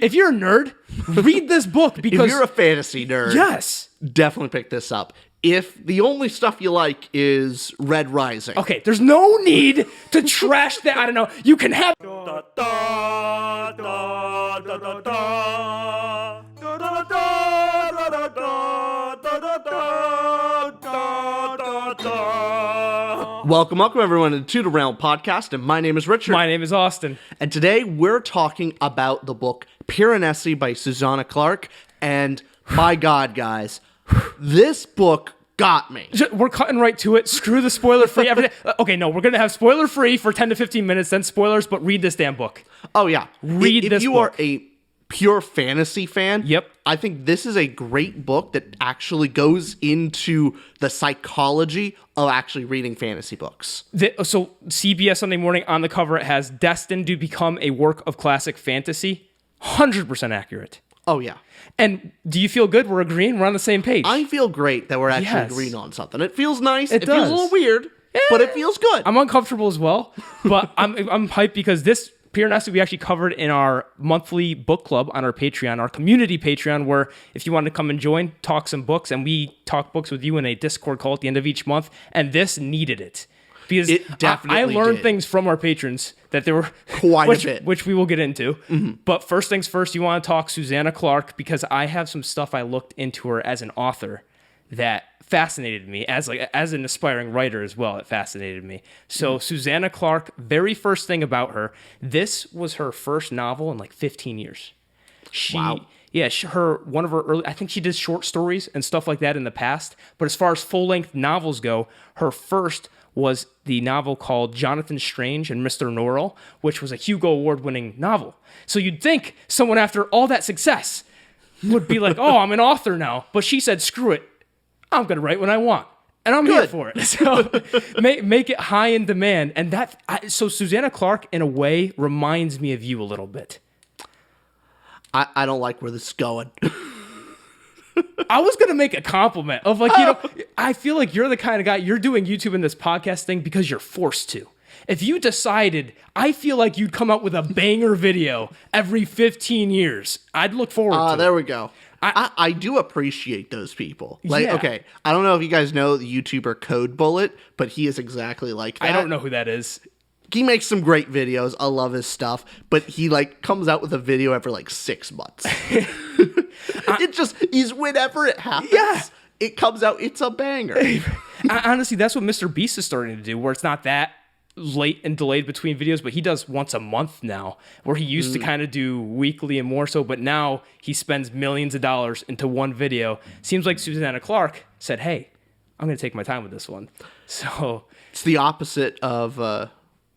If you're a nerd, read this book because... If you're a fantasy nerd, yes, definitely pick this up. If the only stuff you like is Red Rising. Okay, there's no need to trash that. I don't know. You can have... Welcome everyone to the Ramble podcast, and my name is Richard. My name is Austin. And today we're talking about the book Piranesi by Susanna Clarke, and my God, guys, this book got me. We're cutting right to it. Screw the spoiler-free. Okay, no, we're going to have spoiler-free for 10 to 15 minutes, then spoilers, but read this damn book. Oh, yeah. Read this book. If you are a pure fantasy fan, yep, I think this is a great book that actually goes into the psychology of actually reading fantasy books. So CBS Sunday Morning, on the cover, it has destined to become a work of classic fantasy. 100% accurate. Oh, yeah. And do you feel good? We're agreeing? We're on the same page. I feel great that we're actually agreeing on something. It feels nice. It feels a little weird, but it feels good. I'm uncomfortable as well, but I'm hyped because this Piranesi we actually covered in our monthly book club on our Patreon, our community Patreon, where if you want to come and join, talk some books, and we talk books with you in a Discord call at the end of each month, and this needed it. Because it definitely I learned did. things from our patrons that there were quite a bit, which we will get into. Mm-hmm. But first things first, you want to talk Susanna Clarke, because I have some stuff I looked into her as an author that fascinated me as an aspiring writer as well. It fascinated me. So Susanna Clarke, very first thing about her, this was her first novel in like 15 years. Wow. Yeah, one of her early, I think she did short stories and stuff like that in the past. But as far as full-length novels go, her first was the novel called Jonathan Strange and Mr. Norrell, which was a Hugo Award-winning novel. So you'd think someone after all that success would be like, oh, I'm an author now. But she said, screw it. I'm going to write what I want. And I'm here for it. So make it high in demand. And so Susanna Clarke, in a way, reminds me of you a little bit. I don't like where this is going. I was going to make a compliment of I feel like you're the kind of guy, you're doing YouTube and this podcast thing because you're forced to. If you decided, I feel like you'd come out with a banger video every 15 years. I'd look forward to it. There we go. I do appreciate those people. Okay, I don't know if you guys know the YouTuber Code Bullet, but he is exactly like that. I don't know who that is. He makes some great videos. I love his stuff, but he comes out with a video every 6 months. It just is whenever it happens. It comes out. It's a banger. Honestly, that's what Mr. Beast is starting to do, where it's not that late and delayed between videos, but he does once a month now, where he used to kind of do weekly and more so, but now he spends millions of dollars into one video. Seems like Susanna Clarke said, hey, I'm going to take my time with this one. So it's the opposite of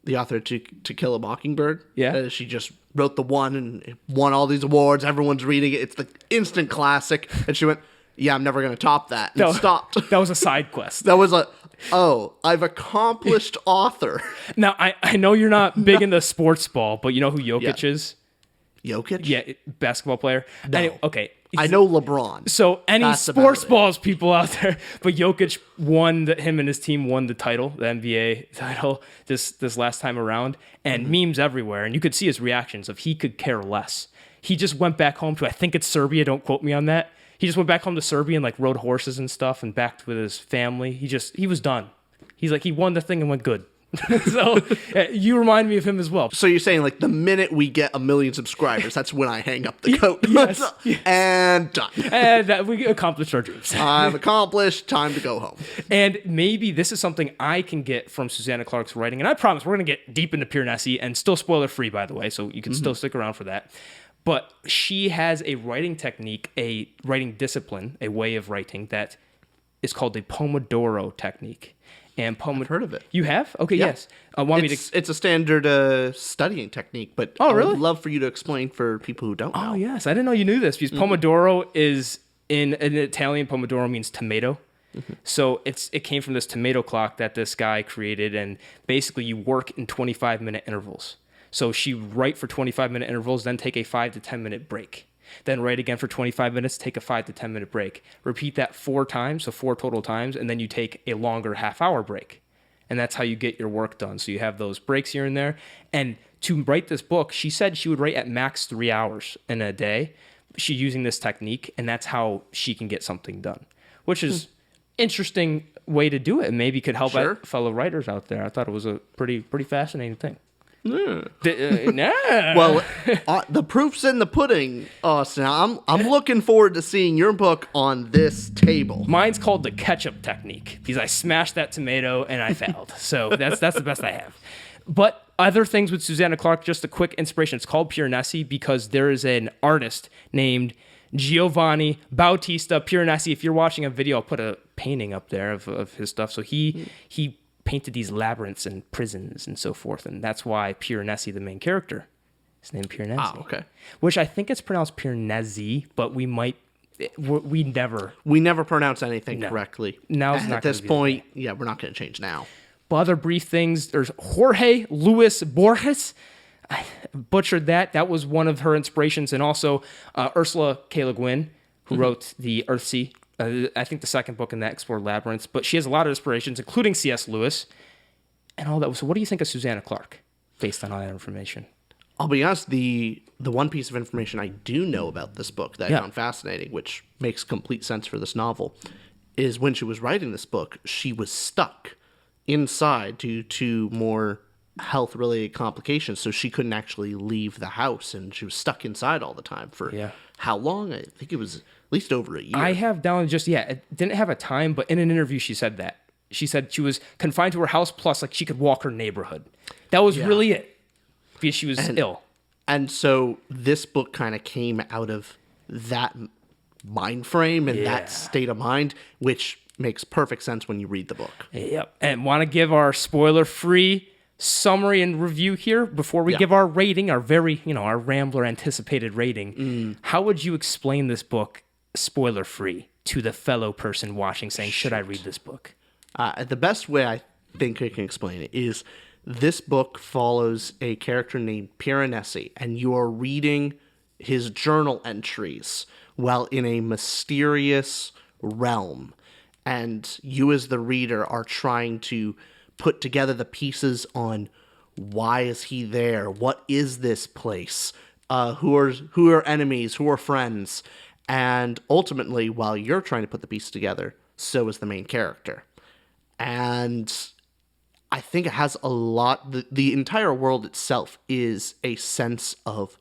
the author to Kill a Mockingbird. Yeah. She just wrote the one and it won all these awards. Everyone's reading it. It's the instant classic. And she went, yeah, I'm never going to top that. And stopped. That was a side quest. That was I've accomplished author. Now, I know you're not big into sports ball, but you know who Jokic is? Jokic? Yeah, basketball player. No. Okay. I know LeBron. So any sports balls people out there, but Jokic him and his team won the title, the NBA title, this last time around, and memes everywhere. And you could see his reactions of he could care less. He just went back home to, I think it's Serbia, don't quote me on that. He just went back home to Serbia and rode horses and stuff and back with his family. He was done. He's he won the thing and went good. So you remind me of him as well. So you're saying the minute we get 1 million subscribers, that's when I hang up the coat. Yes. And done. And we accomplished our dreams. I've accomplished. Time to go home. And maybe this is something I can get from Susanna Clarke's writing. And I promise we're going to get deep into Piranesi, and still spoiler free, by the way, so you can still stick around for that. But she has a writing technique, a writing discipline, a way of writing that is called the Pomodoro technique. And I've heard of it. You have? Okay, yeah. Yes. It's a standard studying technique, but I would love for you to explain for people who don't know. Oh, yes. I didn't know you knew this, because Pomodoro is, in Italian, Pomodoro means tomato. Mm-hmm. So it came from this tomato clock that this guy created, and basically you work in 25-minute intervals. So she write for 25-minute intervals, then take a 5 to 10-minute break. Then write again for 25 minutes, take a 5 to 10-minute break. Repeat that 4 times, so 4 total times, and then you take a longer half-hour break. and that's how you get your work done. So you have those breaks here and there. And to write this book, she said she would write at max 3 hours in a day. She's using this technique, and that's how she can get something done, which is interesting way to do it, and maybe could help fellow writers out there. I thought it was a pretty fascinating thing. Well, the proof's in the pudding, Austin. I'm looking forward to seeing your book on this table. Mine's called the ketchup technique because I smashed that tomato and I failed. So that's the best I have. But other things with Susanna Clarke, just a quick inspiration. It's called Piranesi because there is an artist named Giovanni Bautista Piranesi. If you're watching a video, I'll put a painting up there of his stuff. So he painted these labyrinths and prisons and so forth, and that's why Piranesi, the main character, is named Piranesi. Ah, okay. Which I think it's pronounced Piranesi, but we never pronounce anything correctly. Now at this point, we're not going to change now. But other brief things, there's Jorge Luis Borges. I butchered that. That was one of her inspirations, and also Ursula K. Le Guin, who wrote the Earthsea. I think the second book in that explored labyrinths, but she has a lot of inspirations, including C.S. Lewis and all that. So what do you think of Susanna Clarke based on all that information? I'll be honest, the one piece of information I do know about this book that I found fascinating, which makes complete sense for this novel, is when she was writing this book, she was stuck inside due to more health-related complications, so she couldn't actually leave the house, and she was stuck inside all the time for how long? I think it was at least over a year. I have down it didn't have a time, but in an interview she said that. She said she was confined to her house, plus like she could walk her neighborhood. That was really it, because she was ill. And so this book kind of came out of that mind frame and that state of mind, which makes perfect sense when you read the book. Yep. And want to give our spoiler-free summary and review here before we give our rating, our very, our Rambler anticipated rating. How would you explain this book spoiler-free to the fellow person watching saying, should I read this book? The best way I think I can explain it is this book follows a character named Piranesi, and you are reading his journal entries while in a mysterious realm. And you as the reader are trying to put together the pieces on why is he there? What is this place? Who are enemies? Who are friends? And ultimately, while you're trying to put the pieces together, so is the main character. And I think it has a lot... The entire world itself is a sense of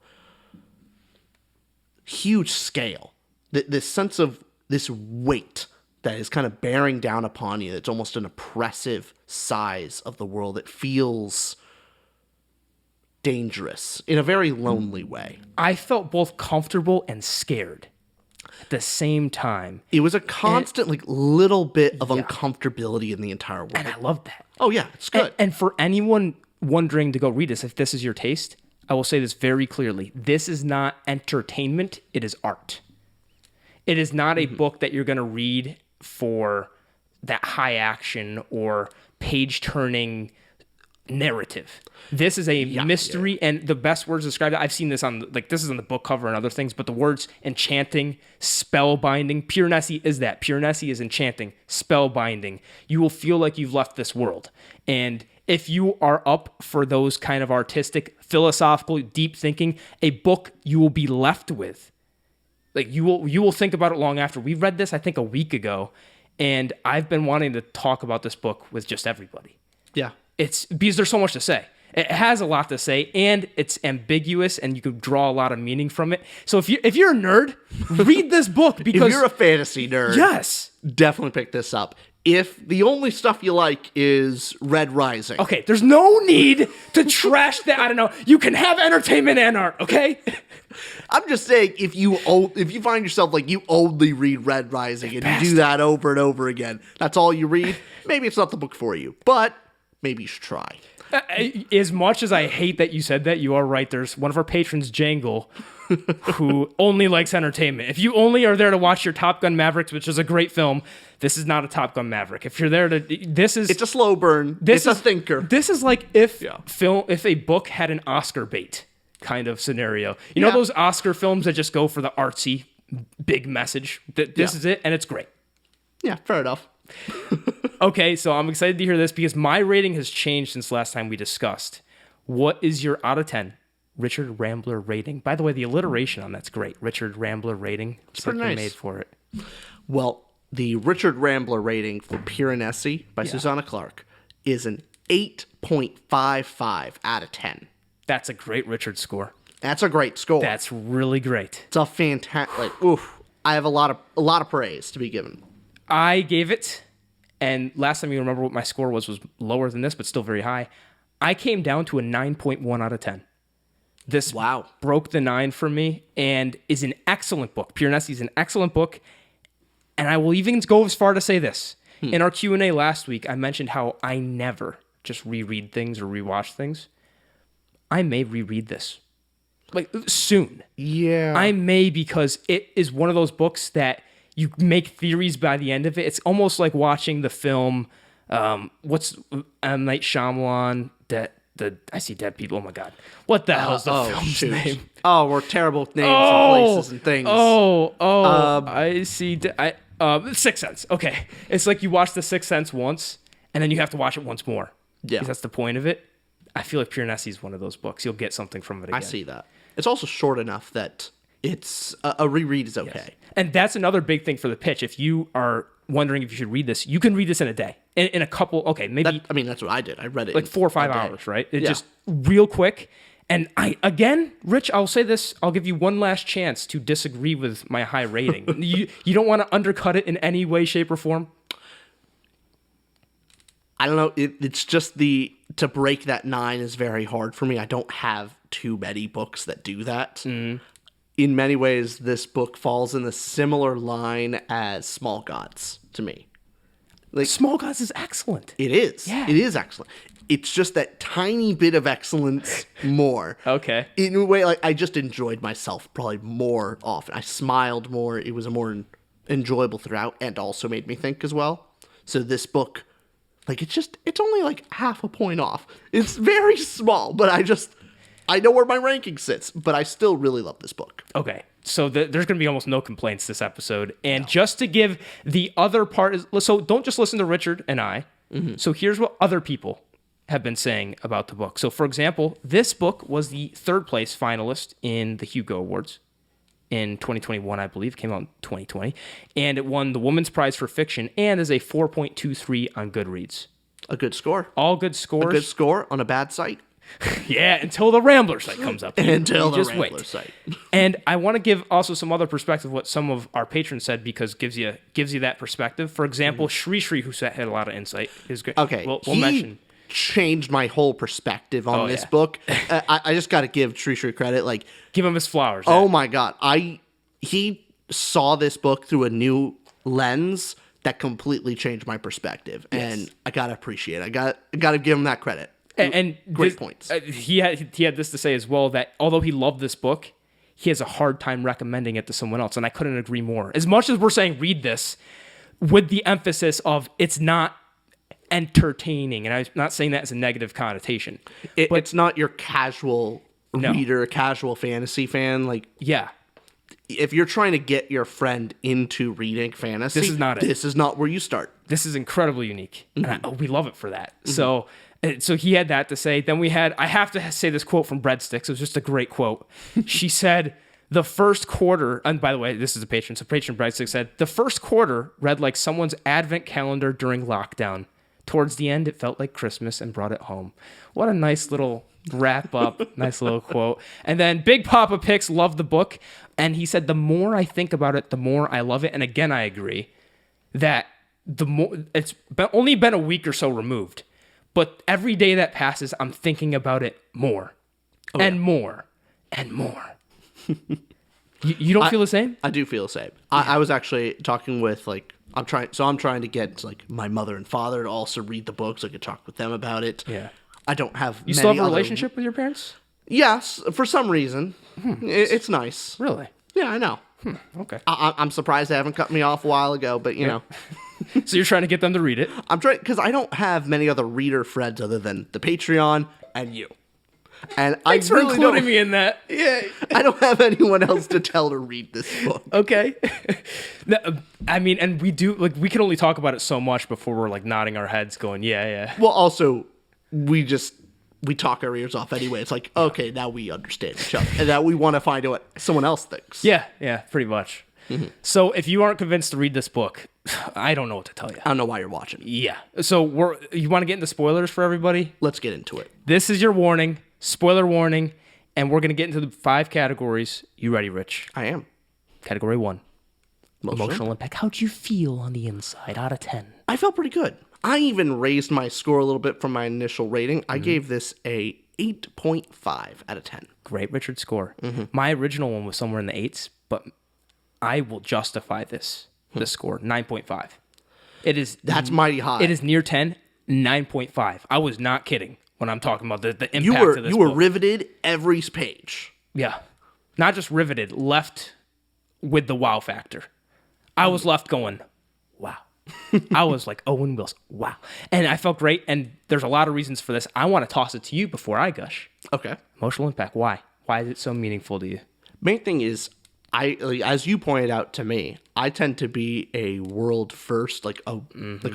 huge scale. This sense of this weight that is kind of bearing down upon you. It's almost an oppressive size of the world. It feels dangerous in a very lonely way. I felt both comfortable and scared at the same time. It was a constant little bit of uncomfortability in the entire world. And I loved that. Oh, yeah, it's good. And for anyone wondering to go read this, if this is your taste, I will say this very clearly. This is not entertainment. It is art. It is not a book that you're going to read for that high action or page-turning narrative. This is a mystery, and the best words to describe it, I've seen this on, this is on the book cover and other things, but the words enchanting, spellbinding, Piranesi is that. Piranesi is enchanting, spellbinding. You will feel like you've left this world. And if you are up for those kind of artistic, philosophical, deep thinking, a book you will be left with. You will think about it long after. We read this, I think, a week ago, and I've been wanting to talk about this book with just everybody. Yeah. It's because there's so much to say. It has a lot to say, and it's ambiguous, and you can draw a lot of meaning from it. So if you're a nerd, read this book because if you're a fantasy nerd, yes, definitely pick this up. If the only stuff you like is Red Rising, okay, there's no need to trash that. I don't know. You can have entertainment and art, okay? I'm just saying, if you find yourself you only read Red Rising and you do that over and over again, that's all you read, maybe it's not the book for you, but maybe you should try. As much as I hate that you said that, you are right. There's one of our patrons, Jangle, who only likes entertainment. If you only are there to watch your Top Gun Mavericks, which is a great film, this is not a Top Gun Maverick. If you're there to, it's a slow burn. It's a thinker. This is like if a book had an Oscar bait kind of scenario. You know those Oscar films that just go for the artsy big message. This is it, and it's great. Yeah, fair enough. Okay, so I'm excited to hear this because my rating has changed since last time we discussed. What is your out of 10 Richard Rambler rating? By the way, the alliteration on that's great. Richard Rambler rating. It's pretty like they nice. made for it. Well, the Richard Rambler rating for Piranesi by Susanna Clarke is an 8.55 out of 10. That's a great Richard score. That's a great score. That's really great. It's a fantastic. Like, oof! I have a lot of praise to be given. I gave it, and last time you remember what my score was lower than this, but still very high. I came down to a 9.1 out of 10. This broke the 9 for me and is an excellent book. Piranesi is an excellent book, and I will even go as far to say this. In our Q&A last week, I mentioned how I never just reread things or rewatch things. I may reread this. Like, soon. Yeah. I may, because it is one of those books that you make theories by the end of it. It's almost like watching the film, what's M. Night Shyamalan, I see dead people. Oh my God. What the hell's the film's name? Oh, we're terrible with names and places and things. I see. Sixth Sense. Okay. It's like you watch The Sixth Sense once, and then you have to watch it once more. Yeah. Because that's the point of it. I feel like Piranesi is one of those books. You'll get something from it again. I see that. It's also short enough that it's a reread is okay. Yes. And that's another big thing for the pitch. If you are wondering if you should read this, you can read this in a day. In a couple, maybe. That's what I did. I read it like in 4 or 5 hours, right? It's just real quick. And Rich, I'll say this. I'll give you one last chance to disagree with my high rating. you don't want to undercut it in any way, shape, or form? I don't know. It's just to break that 9 is very hard for me. I don't have too many books that do that. Mm-hmm. In many ways, this book falls in the similar line as Small Gods to me. Like, Small Gods is excellent. It is. Yeah. It is excellent. It's just that tiny bit of excellence more. Okay. In a way, like, I just enjoyed myself probably more often. I smiled more. It was a more enjoyable throughout, and also made me think as well. So this book, like, it's only like half a point off. It's very small, but I know where my ranking sits, but I still really love this book. Okay. So there's going to be almost no complaints this episode. And just to give the other part, so don't just listen to Richard and I. Mm-hmm. So here's what other people have been saying about the book. So, for example, this book was the 3rd place finalist in the Hugo Awards in 2021, I believe. It came out in 2020. And it won the Women's Prize for Fiction and is a 4.23 on Goodreads. A good score. All good scores. A good score on a bad site. Yeah, until the Rambler site comes up. Until the Rambler site. And I want to give also some other perspective what some of our patrons said, because gives you that perspective. For example, Shri Shri, who had a lot of insight, is great. Okay, we'll mention. Changed my whole perspective on this book. I just got to give Shri Shri credit. Like, give him his flowers. Oh my God, he saw this book through a new lens that completely changed my perspective, and I gotta appreciate it. I got to give him that credit. And great points. He had this to say as well, that although he loved this book, he has a hard time recommending it to someone else, and I couldn't agree more. As much as we're saying read this, with the emphasis of it's not entertaining, and I'm not saying that as a negative connotation. It's not your casual reader, casual fantasy fan. Like, if you're trying to get your friend into reading fantasy, this is not it. This is not where you start. This is incredibly unique, and we love it for that. Mm-hmm. So he had that to say. Then I have to say this quote from Breadsticks. It was just a great quote. She said, the first quarter, and by the way, this is a patron. So patron Breadsticks said, the first quarter read like someone's advent calendar during lockdown. Towards the end, it felt like Christmas and brought it home. What a nice little wrap up. Nice little quote. And then Big Papa Picks loved the book. And he said, the more I think about it, the more I love it. And again, I agree that the more it's only been a week or so removed. But every day that passes, I'm thinking about it more and more and more. You don't feel the same? I do feel the same. I was actually talking with, like, I'm trying to get, like, my mother and father to also read the book so I could talk with them about it. Yeah. I don't have You still have a relationship with your parents? Yes, for some reason. It's nice. Really? Yeah, I know. Okay. I'm surprised they haven't cut me off a while ago, but, you know. So you're trying to get them to read it? I'm trying, because I don't have many other reader friends other than the Patreon and you. And Thanks for including me in that. Yeah, I don't have anyone else to tell to read this book. Okay. No, I mean, and we do, like, we can only talk about it so much before we're, like, nodding our heads going, yeah. Well, also, we talk our ears off anyway. It's like, okay, now we understand each other. And now we want to find out what someone else thinks. Yeah, pretty much. Mm-hmm. So if you aren't convinced to read this book, I don't know what to tell you. I don't know why you're watching. Yeah. So you want to get into spoilers for everybody? Let's get into it. This is your warning, spoiler warning, and we're going to get into the 5 categories. You ready, Rich? I am. Category 1. Emotional impact. How'd you feel on the inside out of 10? I felt pretty good. I even raised my score a little bit from my initial rating. I gave this a 8.5 out of 10. Great Richard score. Mm-hmm. My original one was somewhere in the 8s, but I will justify this score, 9.5. That's mighty high. It is near 10, 9.5. I was not kidding when I'm talking about the impact of this You were book. riveted every page. Yeah. Not just riveted, left with the wow factor. I was left going, wow. I was like, Owen Wilson, wow. And I felt great, and there's a lot of reasons for this. I want to toss it to you before I gush. Okay. Emotional impact, why? Why is it so meaningful to you? Main thing is, as you pointed out to me, I tend to be a world first, like a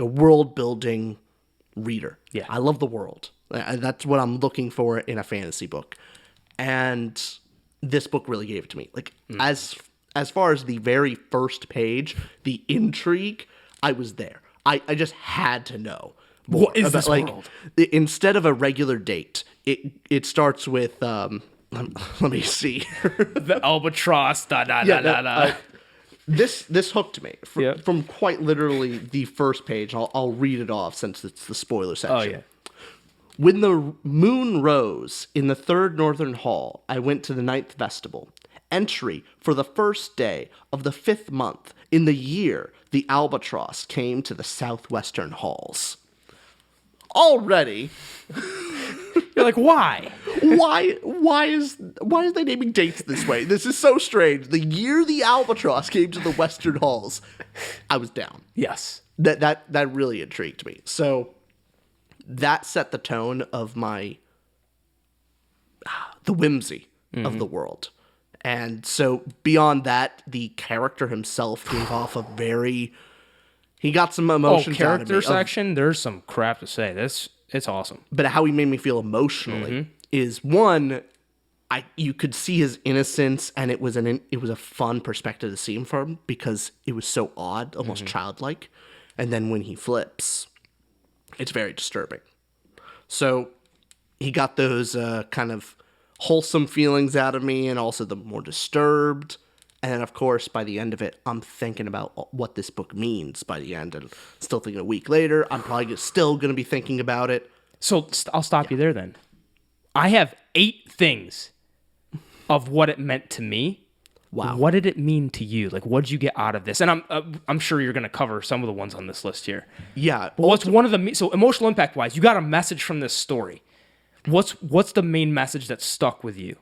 world building reader. Yeah. I love the world. That's what I'm looking for in a fantasy book. And this book really gave it to me. Like as far as the very first page, the intrigue, I was there. I just had to know more. What is this world? Instead of a regular date, it starts with let me see. The albatross, This hooked me from quite literally the first page. I'll read it off since it's the spoiler section. Oh, yeah. When the moon rose in the 3rd Northern Hall, I went to the 9th Vestibule. Entry for the first day of the 5th month in the year the albatross came to the southwestern halls. Already... You're like, why? Why is they naming dates this way? This is so strange. The year the albatross came to the western halls, I was down. Yes. That really intrigued me. So that set the tone of the whimsy of the world. And so beyond that, the character himself gave off he got some emotions out of me. Character section, there's some crap to say. It's awesome. But how he made me feel emotionally is one, you could see his innocence, and it was a fun perspective to see him from because it was so odd, almost childlike. And then when he flips, it's very disturbing. So he got those kind of wholesome feelings out of me, and also the more disturbed. And then, of course, by the end of it, I'm thinking about what this book means by the end, and still thinking a week later, I'm probably still going to be thinking about it. So I'll stop you there then. I have 8 things of what it meant to me. Wow. What did it mean to you? Like, what did you get out of this? And I'm sure you're going to cover some of the ones on this list here. Yeah. Well, what's one of the so emotional impact wise? You got a message from this story. What's the main message that stuck with you?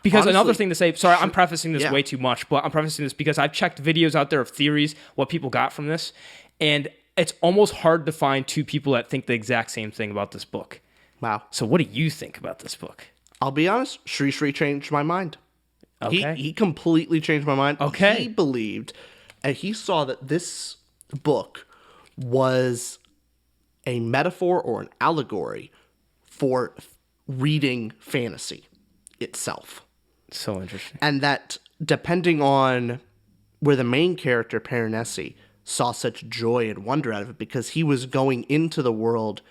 Because honestly, another thing to say, sorry, I'm prefacing this way too much, but I'm prefacing this because I've checked videos out there of theories, what people got from this, and it's almost hard to find 2 people that think the exact same thing about this book. Wow. So what do you think about this book? I'll be honest, Sri changed my mind. Okay. He completely changed my mind. Okay. He believed, and he saw that this book was a metaphor or an allegory for reading fantasy itself. So interesting. And that depending on where the main character, Piranesi, saw such joy and wonder out of it because he was going into the world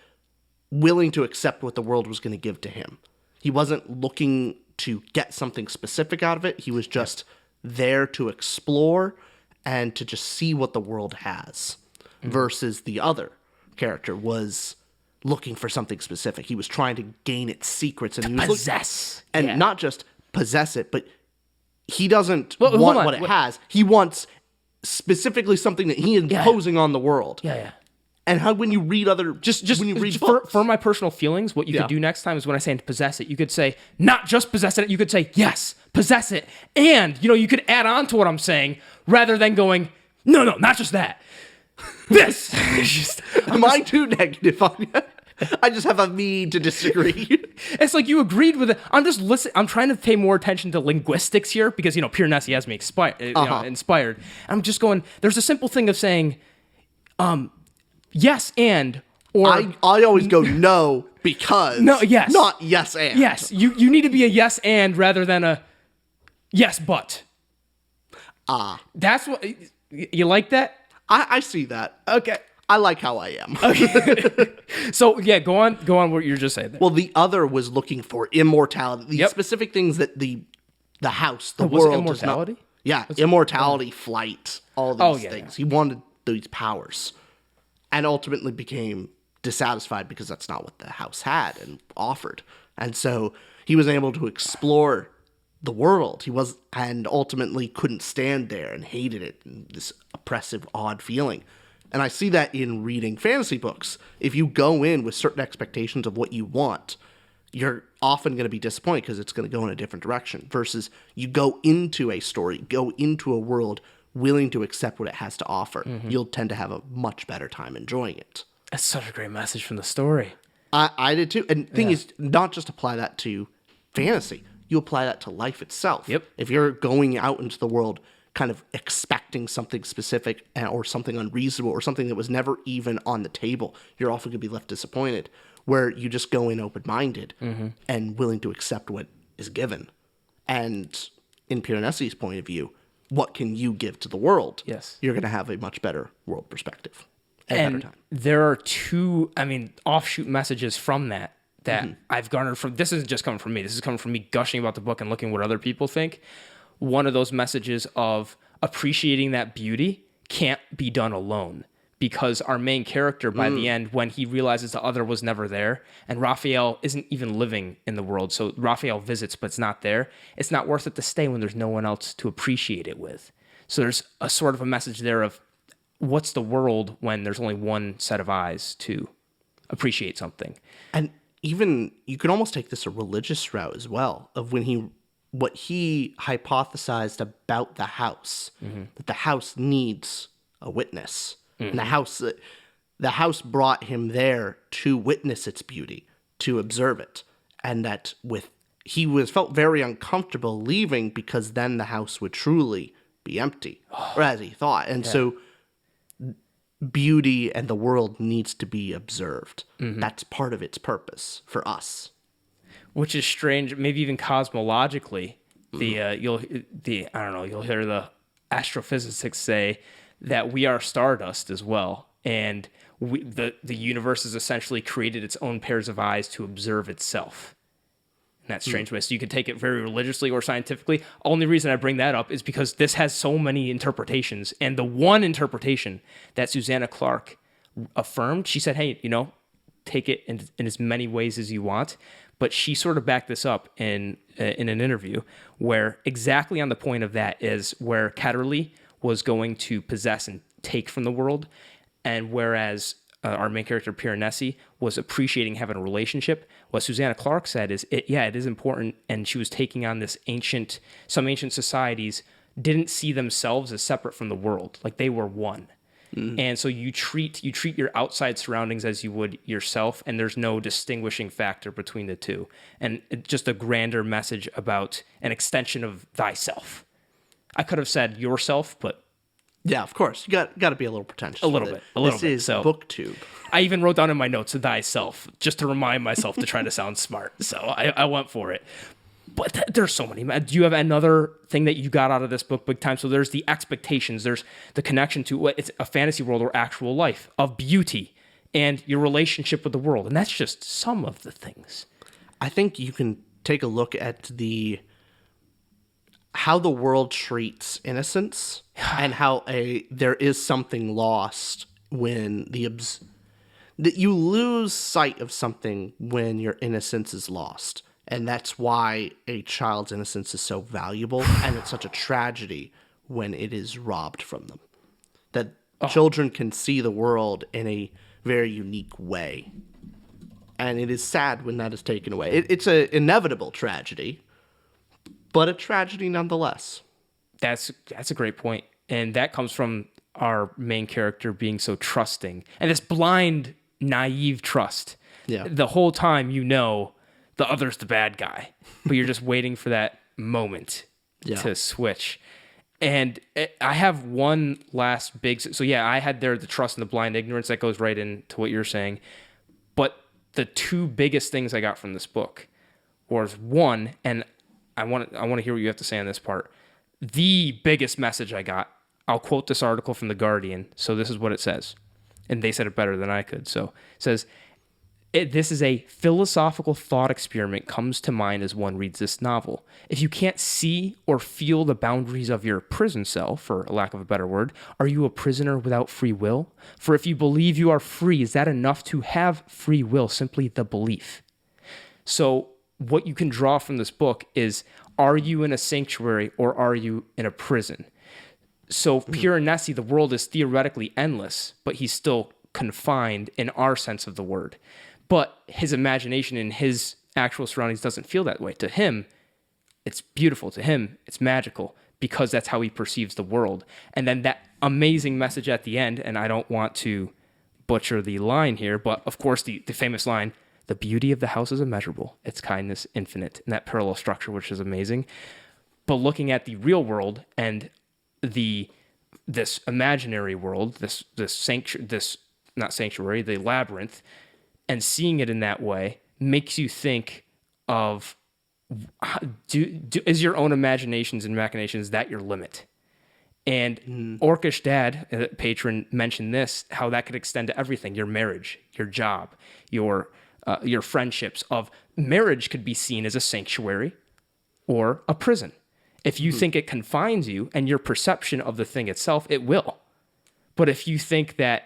willing to accept what the world was going to give to him. He wasn't looking to get something specific out of it. He was just there to explore and to just see what the world has. Versus the other character was looking for something specific. He was trying to gain its secrets and possess. Not just possess it, but he doesn't want what it has. He wants specifically something that he is imposing on the world. Yeah. And how when you read books, for my personal feelings, what you could do next time is when I say possess it, you could say not just possess it. You could say yes, possess it, and you could add on to what I'm saying rather than going no, not just that. This. Am I too negative on you? I just have a me to disagree. It's like you agreed with it. I'm just listening. I'm trying to pay more attention to linguistics here because, Piranesi has me inspired. I'm just going, there's a simple thing of saying, yes, and, or. I always go no because. No, yes. Not yes, and. Yes, you need to be a yes, and rather than a yes, but. That's what, you like that? I see that. Okay. I like how I am. So yeah, go on what you're just saying there. Well, the other was looking for immortality. The specific things that the house, the world does not. Immortality? Yeah, immortality, flight, all these things. Yeah. He wanted these powers, and ultimately became dissatisfied because that's not what the house had and offered. And so he was able to explore the world. And ultimately couldn't stand there and hated it, and this oppressive, odd feeling. And I see that in reading fantasy books. If you go in with certain expectations of what you want, you're often going to be disappointed because it's going to go in a different direction. Versus you go into a story, go into a world willing to accept what it has to offer. You'll tend to have a much better time enjoying it. That's such a great message from the story. I did too. And the thing is, not just apply that to fantasy. You apply that to life itself. Yep. If you're going out into the world kind of expecting something specific or something unreasonable or something that was never even on the table, you're often going to be left disappointed. Where you just go in open-minded and willing to accept what is given. And in Piranesi's point of view, what can you give to the world? Yes. You're going to have a much better world perspective and a better time. There are two, offshoot messages from that I've garnered from, this isn't just coming from me, this is coming from me gushing about the book and looking what other people think. One of those messages of appreciating that beauty can't be done alone, because our main character by the end, when he realizes the other was never there, and Raphael isn't even living in the world, so Raphael visits but it's not there, it's not worth it to stay when there's no one else to appreciate it with. So there's a sort of a message there of what's the world when there's only one set of eyes to appreciate something. And even, you could almost take this a religious route as well, of what he hypothesized about the house, that the house needs a witness. And the house brought him there to witness its beauty, to observe it. And that he felt very uncomfortable leaving because then the house would truly be empty, or as he thought. And so beauty and the world needs to be observed. That's part of its purpose for us. Which is strange, maybe even cosmologically. You'll hear the astrophysicists say that we are stardust as well, and the universe has essentially created its own pairs of eyes to observe itself. In that strange way. So you can take it very religiously or scientifically. Only reason I bring that up is because this has so many interpretations, and the one interpretation that Susanna Clarke affirmed, she said, hey, take it in as many ways as you want. But she sort of backed this up in an interview where exactly on the point of that is where Catterley was going to possess and take from the world, and whereas our main character Piranesi was appreciating having a relationship, what Susanna Clarke said is, it is important, and she was taking on some ancient societies didn't see themselves as separate from the world, like they were one. And so you treat your outside surroundings as you would yourself, and there's no distinguishing factor between the two. And just a grander message about an extension of thyself. I could have said yourself, but yeah, of course, you got to be a little pretentious. A little bit. This is BookTube. I even wrote down in my notes thyself just to remind myself to try to sound smart. So I went for it. But there's so many. Do you have another thing that you got out of this book big time? So there's the expectations. There's the connection to it's a fantasy world or actual life of beauty and your relationship with the world. And that's just some of the things. I think you can take a look at how the world treats innocence and how there is something lost when that you lose sight of something when your innocence is lost. And that's why a child's innocence is so valuable, and it's such a tragedy when it is robbed from them. That children can see the world in a very unique way. And it is sad when that is taken away. It's an inevitable tragedy, but a tragedy nonetheless. That's a great point. And that comes from our main character being so trusting. And this blind, naive trust Yeah. The whole time the other's the bad guy, but you're just waiting for that moment to switch. And I have one last big... So yeah, I had there the trust and the blind ignorance that goes right into what you're saying. But the two biggest things I got from this book was one, and I want to hear what you have to say on this part. The biggest message I got, I'll quote this article from The Guardian. So this is what it says. And they said it better than I could. So it says... This is a philosophical thought experiment comes to mind as one reads this novel. If you can't see or feel the boundaries of your prison cell, for lack of a better word, are you a prisoner without free will? For if you believe you are free, is that enough to have free will? Simply the belief. So what you can draw from this book is, are you in a sanctuary or are you in a prison? So Piranesi, the world is theoretically endless, but he's still confined in our sense of the word. But his imagination and his actual surroundings doesn't feel that way. To him, it's beautiful. To him, it's magical because that's how he perceives the world. And then that amazing message at the end, and I don't want to butcher the line here, but of course the famous line, the beauty of the house is immeasurable, its kindness infinite, and that parallel structure, which is amazing. But looking at the real world and this imaginary world, this not sanctuary, the labyrinth, and seeing it in that way makes you think of, is your own imaginations and machinations that your limit? And Orcish Dad, patron, mentioned this, how that could extend to everything, your marriage, your job, your friendships. Of marriage could be seen as a sanctuary or a prison. If you think it confines you and your perception of the thing itself, it will. But if you think that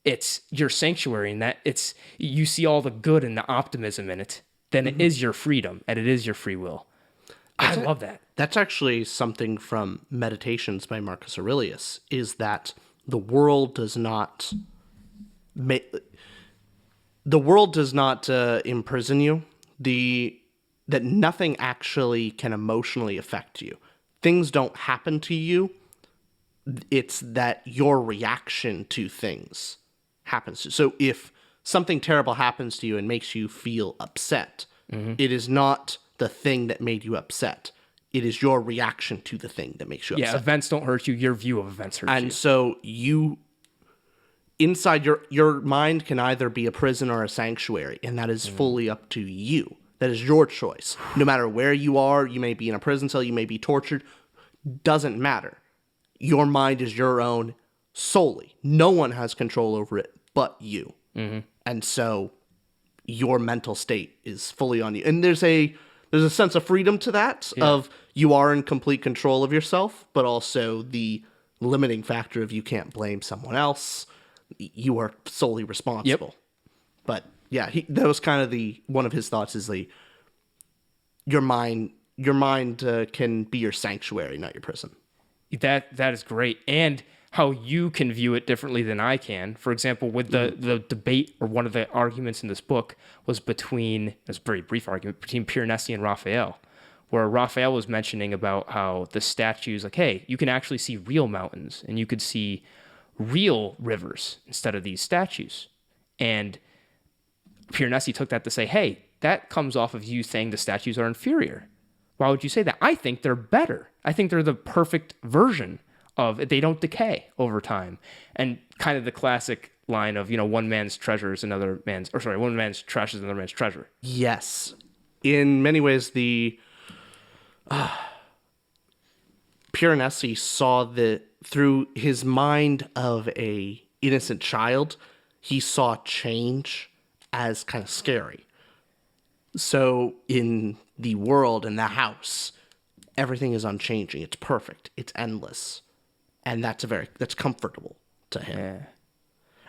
it's your sanctuary and that you see all the good and the optimism in it, then it is your freedom and it is your free will. I love that. That's actually something from Meditations by Marcus Aurelius, is that the world does not imprison you. That nothing actually can emotionally affect you. Things don't happen to you. It's that your reaction to things happens to. So if something terrible happens to you and makes you feel upset, it is not the thing that made you upset. It is your reaction to the thing that makes you upset. Yeah, events don't hurt you. Your view of events hurts you. And so inside your mind can either be a prison or a sanctuary, and that is fully up to you. That is your choice. No matter where you are, you may be in a prison cell, you may be tortured, doesn't matter. Your mind is your own solely. No one has control over it but you. And so your mental state is fully on you. And there's a sense of freedom to that, of you are in complete control of yourself, but also the limiting factor of you can't blame someone else. You are solely responsible. But yeah, that was kind of one of his thoughts, is your mind can be your sanctuary, not your prison. That is great. And how you can view it differently than I can. For example, with the debate, or one of the arguments in this book was between, it's a very brief argument, between Piranesi and Raphael, where Raphael was mentioning about how the statues, like, hey, you can actually see real mountains and you could see real rivers instead of these statues. And Piranesi took that to say, hey, that comes off of you saying the statues are inferior. Why would you say that? I think they're better. I think they're the perfect version of, they don't decay over time. And kind of the classic line of, one man's treasure is one man's trash is another man's treasure. Yes. In many ways, Piranesi saw through his mind of a innocent child, he saw change as kind of scary. So in the world, in the house, everything is unchanging. It's perfect. It's endless. And that's comfortable to him. Yeah.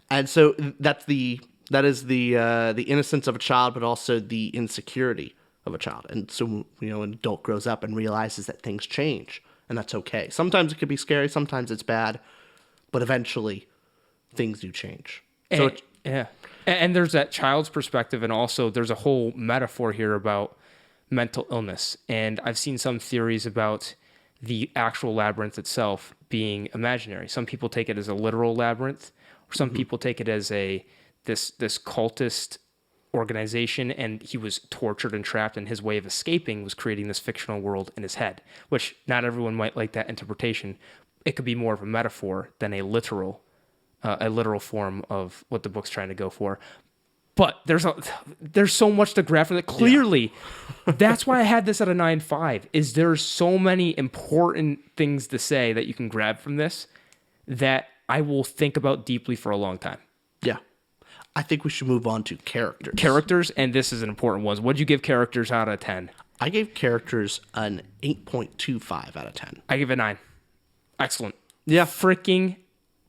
And so that is the innocence of a child, but also the insecurity of a child. And so, an adult grows up and realizes that things change, and that's okay. Sometimes it could be scary, sometimes it's bad, but eventually things do change. And there's that child's perspective, and also there's a whole metaphor here about mental illness. And I've seen some theories about the actual labyrinth itself being imaginary. Some people take it as a literal labyrinth, or some people take it as this cultist organization, and he was tortured and trapped, and his way of escaping was creating this fictional world in his head, which not everyone might like that interpretation. It could be more of a metaphor than a literal form of what the book's trying to go for. But there's so much to grab from it. Clearly, that's why I had this at a 9.5, is there's so many important things to say that you can grab from this that I will think about deeply for a long time. Yeah. I think we should move on to characters. Characters, and this is an important one. What'd you give characters out of 10? I gave characters an 8.25 out of 10. I give it 9. Excellent. Yeah. Freaking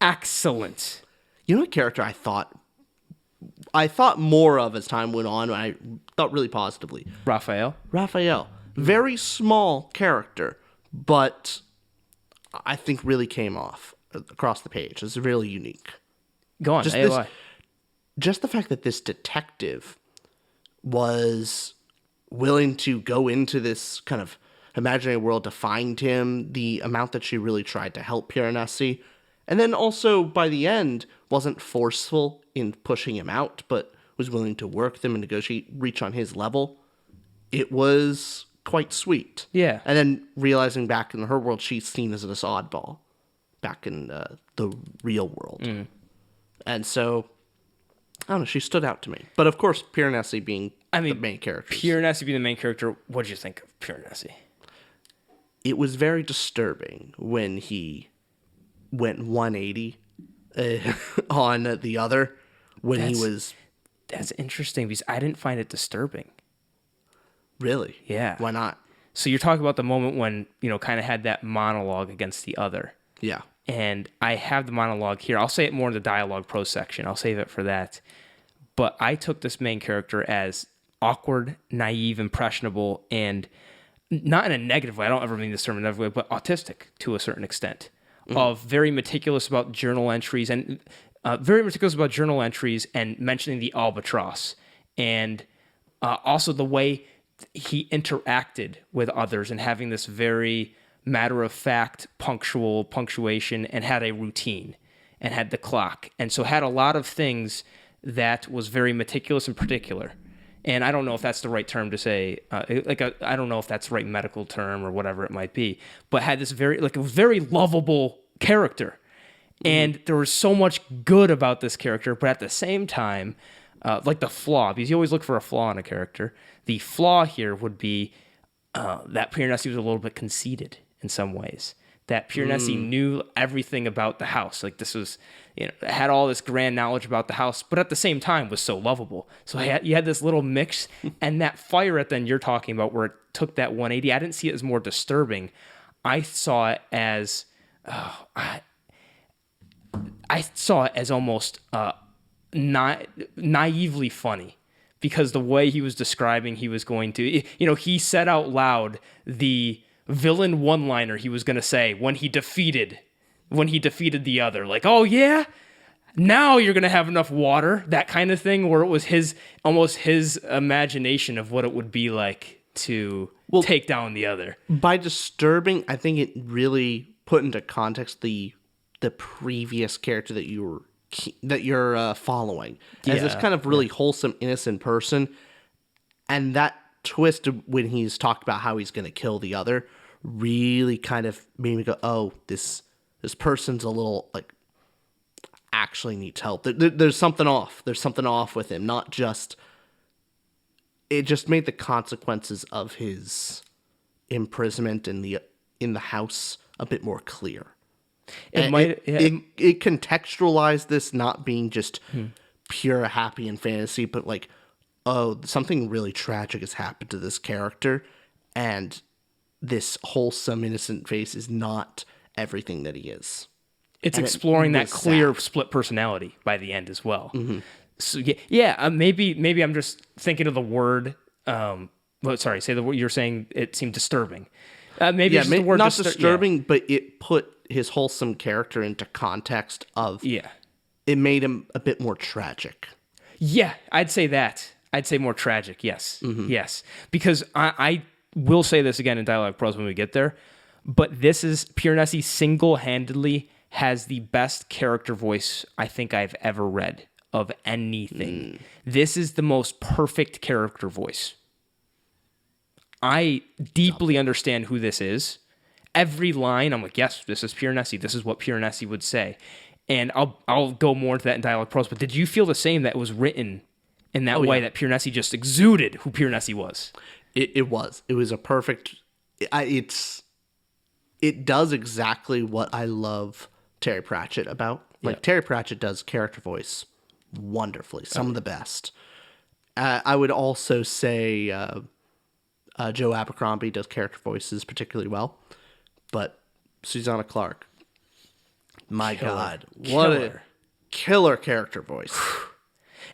excellent. You know what character I thought more of as time went on, I thought really positively. Raphael. Very small character, but I think really came off across the page. It's really unique. Go on, AOI. Just the fact that this detective was willing to go into this kind of imaginary world to find him, the amount that she really tried to help Piranesi, and then also by the end wasn't forceful in pushing him out, but was willing to work with him and negotiate, reach on his level. It was quite sweet. Yeah. And then realizing back in her world, she's seen as this oddball back in the real world. And so, I don't know, she stood out to me. But of course, Piranesi being the main character. Piranesi being the main character, what'd you think of Piranesi? It was very disturbing when he went 180 on the other. That's interesting because I didn't find it disturbing. Really? Yeah. Why not? So you're talking about the moment when, kind of had that monologue against the other. Yeah. And I have the monologue here. I'll say it more in the dialogue prose section. I'll save it for that. But I took this main character as awkward, naive, impressionable, and not in a negative way. I don't ever mean this term in a negative way, but autistic to a certain extent. Of very meticulous about journal entries and mentioning the albatross, and also the way he interacted with others and having this very matter-of-fact punctuation, and had a routine and had the clock, and so had a lot of things that was very meticulous and particular. And I don't know if that's the right term to say, I don't know if that's the right medical term or whatever it might be, but had this very lovable character. And there was so much good about this character, but at the same time, the flaw, because you always look for a flaw in a character. The flaw here would be that Piranesi was a little bit conceited in some ways. That Piranesi knew everything about the house. Like this was, had all this grand knowledge about the house, but at the same time was so lovable. So you had this little mix, and that fire at the end you're talking about where it took that 180, I didn't see it as more disturbing. I saw it as, almost naively funny, because the way he was describing he was going to, he said out loud the villain one-liner he was going to say when he defeated the other, like, oh yeah, now you're going to have enough water, that kind of thing, where it was almost his imagination of what it would be like to take down the other. By disturbing, I think it really put into context the previous character that you're following as this kind of really wholesome, innocent person, and that twist when he's talked about how he's going to kill the other really kind of made me go, oh, this person's a little actually needs help. There's something off. There's something off with him. Not just, it just made the consequences of his imprisonment in the house a bit more clear. It contextualized this not being just pure happy and fantasy, but something really tragic has happened to this character, and this wholesome, innocent face is not everything that he is. It's exploring that clear split personality by the end as well. Mm-hmm. So maybe I'm just thinking of the word. Say the word you're saying. It seemed disturbing. Maybe it's just the word not disturbing, but it put his wholesome character into context of. Yeah, it made him a bit more tragic. Yeah, I'd say that. I'd say more tragic. Yes, yes, because I will say this again in dialogue prose when we get there, but this is Piranesi single-handedly has the best character voice I think I've ever read of anything. This is the most perfect character voice. I deeply understand who this is. Every line, I'm like, yes, this is Piranesi. This is what Piranesi would say. And I'll go more into that in dialogue prose. But did you feel the same, that it was written in that way, that Piranesi just exuded who Piranesi was? It was. It was a perfect... It does exactly what I love Terry Pratchett about. Like, Terry Pratchett does character voice wonderfully. Some of the best. I would also say Joe Abercrombie does character voices particularly well. But Susanna Clarke, my God, what a killer character voice.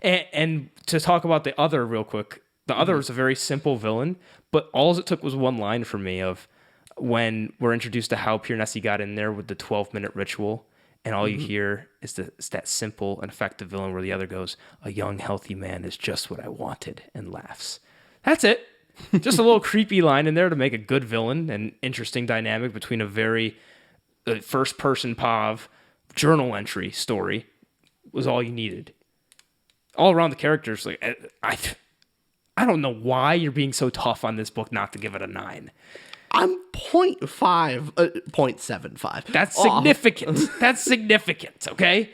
And to talk about the other real quick, the other is a very simple villain, but all it took was one line for me of when we're introduced to how Piranesi got in there with the 12-minute ritual, and all you hear is that simple and effective villain where the other goes, "A young, healthy man is just what I wanted," and laughs. That's it. Just a little creepy line in there to make a good villain and interesting dynamic between a very first-person POV journal entry story was all you needed. All around the characters, like I don't know why you're being so tough on this book not to give it a 9. I'm 0.75. That's significant. That's significant, okay?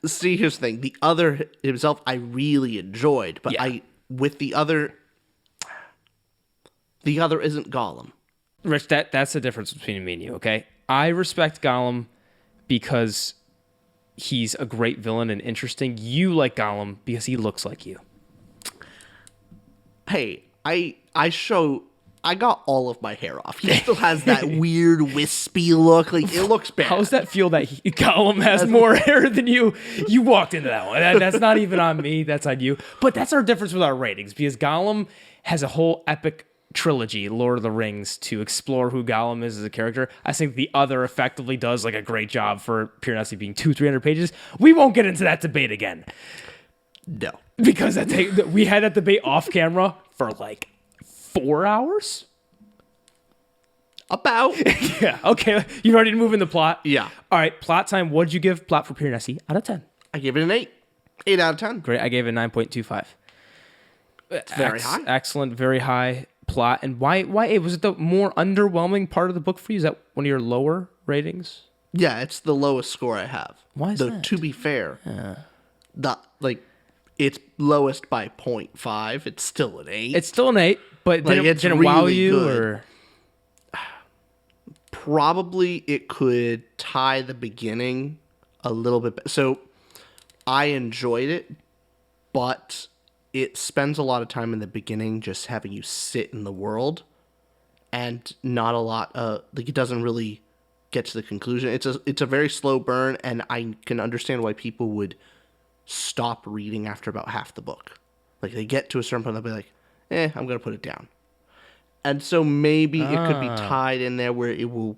See, here's the thing. The other himself, I really enjoyed, but the other isn't Gollum. Rich, that's the difference between me and you, okay? I respect Gollum because he's a great villain and interesting. You like Gollum because he looks like you. Hey, I got all of my hair off. He still has that weird wispy look. Like, it looks bad. How does that feel that Gollum has more hair than you? You walked into that one. That's not even on me. That's on you. But that's our difference with our ratings, because Gollum has a whole epic trilogy, Lord of the Rings, to explore who Gollum is as a character. I think the other effectively does like a great job for Piranesi being 200-300 pages. We won't get into that debate again. No. Because we had that debate off camera for like 4 hours? About. Yeah, okay. You ready to move in the plot? Yeah. All right, plot time. What'd you give plot for Piranesi out of 10? I gave it an 8. 8 out of 10. Great. I gave it 9.25. It's very high. Excellent, very high plot. And why was it the more underwhelming part of the book for you? Is that one of your lower ratings? Yeah, it's the lowest score I have. Why is Though, that? to be fair, it's lowest by 0.5. It's still an 8. It's still an 8, but Like, didn't wow really you? good. Or Probably it could tie the beginning a little bit. So I enjoyed it, but it spends a lot of time in the beginning just having you sit in the world, and not a lot. It doesn't really get to the conclusion. It's a very slow burn, and I can understand why people would stop reading after about half the book. Like, they get to a certain point, they'll be like, I'm gonna put it down. And so maybe it could be tied in there where it will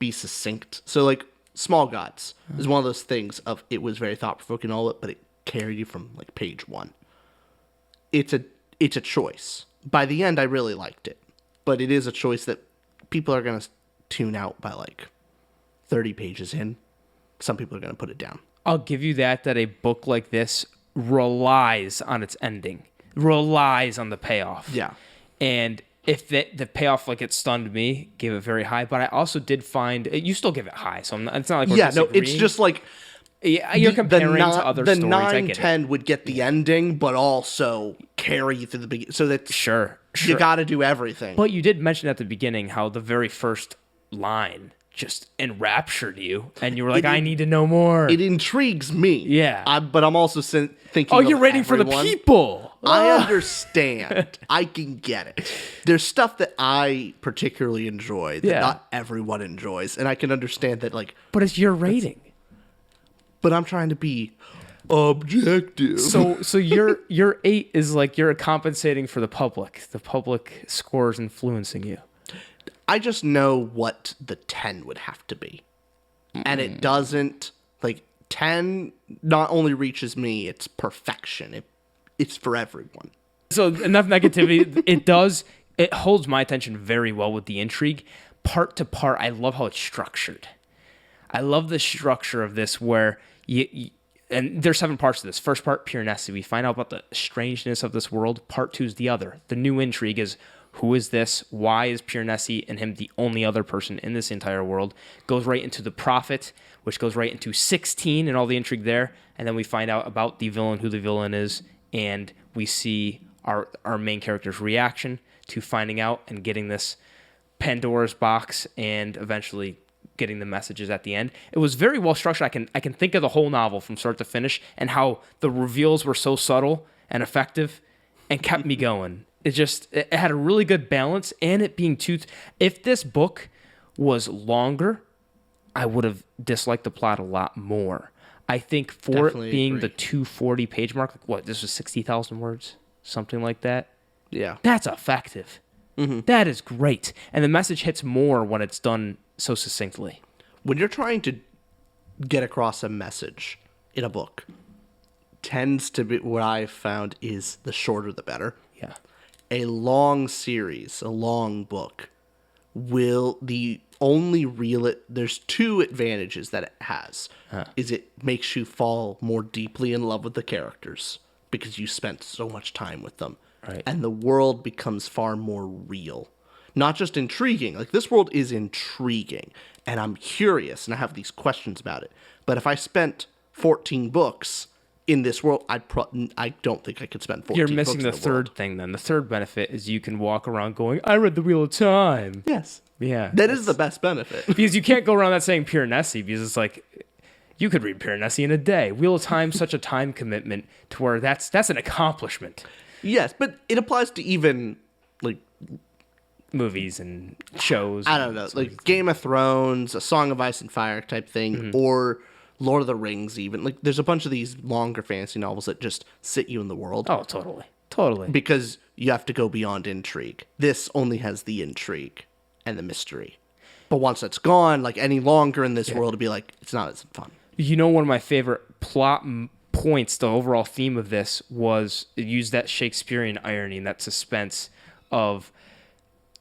be succinct. So, like, Small Gods is one of those things of it was very thought-provoking, all of it, but it carried you from, like, page 1. It's a choice. By the end, I really liked it. But it is a choice that people are going to tune out by, like, 30 pages in. Some people are going to put it down. I'll give you that a book like this relies on its ending, relies on the payoff. Yeah. And if the payoff, like, it stunned me, gave it very high. But I also did find you still give it high, so it's not like we're disagreeing. It's just like you're comparing to other stories. The I get 9-10 would get the ending, but also carry you through the beginning. So that's sure. You got to do everything. But you did mention at the beginning how the very first line just enraptured you, and you were like, I need to know more. It intrigues me. Yeah. But I'm also thinking, oh, you're waiting for the people. I understand. I can get it. There's stuff that I particularly enjoy that not everyone enjoys, and I can understand that, like... But it's your rating. But I'm trying to be objective. So your 8 is like you're compensating for the public. The public scores influencing you. I just know what the 10 would have to be. And it doesn't, like, 10 not only reaches me, it's perfection. It's for everyone. So enough negativity. It holds my attention very well with the intrigue. Part to part, I love how it's structured. I love the structure of this where and there's 7 parts to this. First part, Piranesi. We find out about the strangeness of this world. Part 2 is the other. The new intrigue is, who is this? Why is Piranesi and him the only other person in this entire world? Goes right into the Prophet, which goes right into 16 and all the intrigue there. And then we find out about the villain, who the villain is, and we see our main character's reaction to finding out and getting this Pandora's box and eventually getting the messages at the end. It was very well structured. I can think of the whole novel from start to finish and how the reveals were so subtle and effective and kept me going. It had a really good balance, and it being if this book was longer, I would have disliked the plot a lot more. I think for Definitely it being agree. the 240 page mark, like what, this was 60,000 words, something like that. Yeah. That's effective. Mm-hmm. That is great. And the message hits more when it's done so succinctly. When you're trying to get across a message in a book, tends to be what I've found is the shorter the better. Yeah. A long series, a long book, there's 2 advantages that it has. Is it makes you fall more deeply in love with the characters because you spent so much time with them. Right. And the world becomes far more real. Not just intriguing. Like, this world is intriguing, and I'm curious, and I have these questions about it. But if I spent 14 books in this world, I don't think I could spend 14 You're books missing in the the third world. thing then. The third benefit is you can walk around going, I read the Wheel of Time. Yes. Yeah. That is the best benefit. Because you can't go around that saying Piranesi, because it's like, you could read Piranesi in a day. Wheel of Time's such a time commitment to where that's an accomplishment. Yes, but it applies to even, like, Movies and shows. I don't know, like Game of Thrones, A Song of Ice and Fire type thing, or Lord of the Rings even. Like, there's a bunch of these longer fantasy novels that just sit you in the world. Oh, totally. Totally. Because you have to go beyond intrigue. This only has the intrigue and the mystery. But once that's gone, like, any longer in this world, it'd be like, it's not as fun. You know, one of my favorite plot points, the overall theme of this was it used that Shakespearean irony and that suspense of,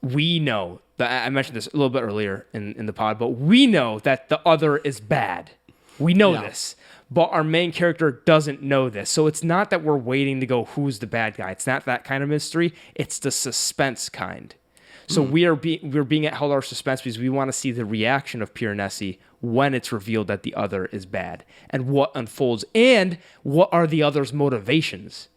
we know that I mentioned this a little bit earlier in the pod, but we know that the other is bad. We know this, but our main character doesn't know this. So it's not that we're waiting to go, who's the bad guy? It's not that kind of mystery. It's the suspense kind. So we're being held our suspense because we want to see the reaction of Piranesi when it's revealed that the other is bad and what unfolds and what are the other's motivations.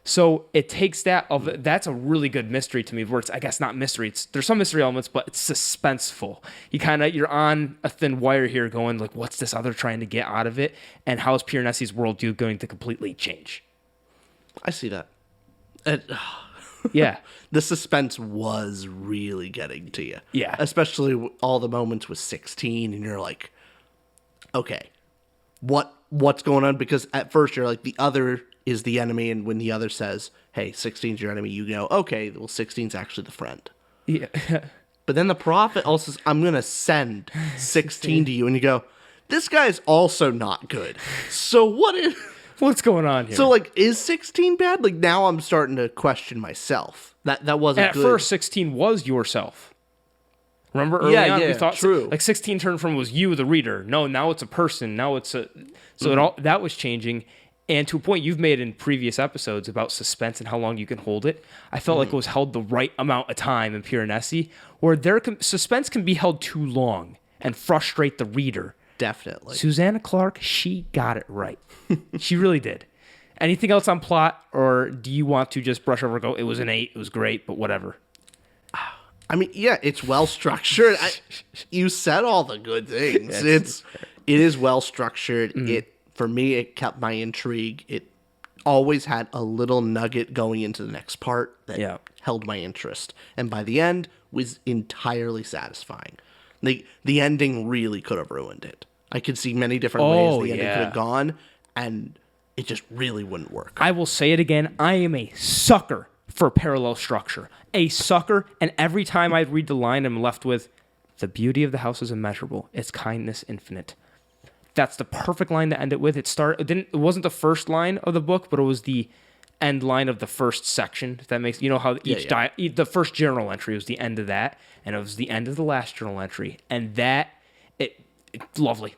So it takes that's a really good mystery to me, where it's, I guess, not mystery. There's some mystery elements, but it's suspenseful. You're on a thin wire here going, like, what's this other trying to get out of it? And how is Piranesi's worldview going to completely change? I see that. Yeah. The suspense was really getting to you. Yeah. Especially all the moments with 16, and you're like, okay, what's going on? Because at first you're like, the other is the enemy, and when the other says, hey, 16's your enemy, you go, okay, well, 16's actually the friend. Yeah. But then the prophet also says, I'm going to send 16 to you, and you go, this guy's also not good. So What's going on here? So, like, is 16 bad? Like, now I'm starting to question myself. That wasn't at good. first, 16 was yourself. Remember early on, we thought true. like 16 turned from was you, the reader. No, now it's a person. Now it's a so that was changing. And to a point you've made in previous episodes about suspense and how long you can hold it, I felt like it was held the right amount of time in Piranesi, where suspense can be held too long and frustrate the reader. Definitely. Susanna Clarke, she got it right. She really did. Anything else on plot, or do you want to just brush over and go, it was an 8, it was great, but whatever? I mean, yeah, it's well structured. You said all the good things. It is well structured. For me, it kept my intrigue. It always had a little nugget going into the next part that held my interest. And by the end, was entirely satisfying. The ending really could have ruined it. I could see many different ways the ending could have gone, and it just really wouldn't work. I will say it again. I am a sucker for parallel structure. A sucker, and every time I read the line, I'm left with, the beauty of the house is immeasurable. Its kindness infinite. That's the perfect line to end it with. It wasn't the first line of the book, but it was the end line of the first section. If that makes, you know how the first journal entry was the end of that, and it was the end of the last journal entry, and that it's lovely,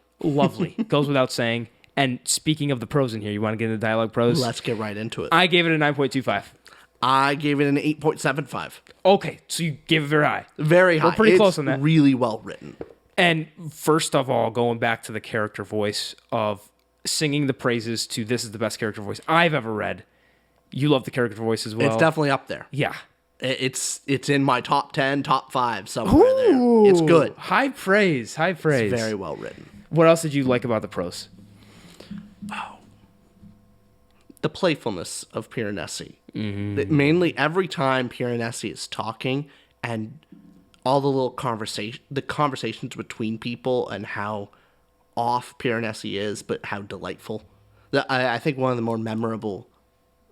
goes without saying. And speaking of the prose in here, you want to get into dialogue prose? Let's get right into it. I gave it a 9.25. I gave it an 8.75. Okay, so you gave it very high. Very high. We're pretty close on that. It's really well written. And first of all, going back to the character voice of singing the praises to this is the best character voice I've ever read. You love the character voice as well. It's definitely up there. Yeah. It's in my top 10, top 5, somewhere there. It's good. High praise. High praise. It's very well written. What else did you like about the prose? The playfulness of Piranesi. Mainly every time Piranesi is talking and all the little conversations between people and how off Piranesi is, but how delightful. I think one of the more memorable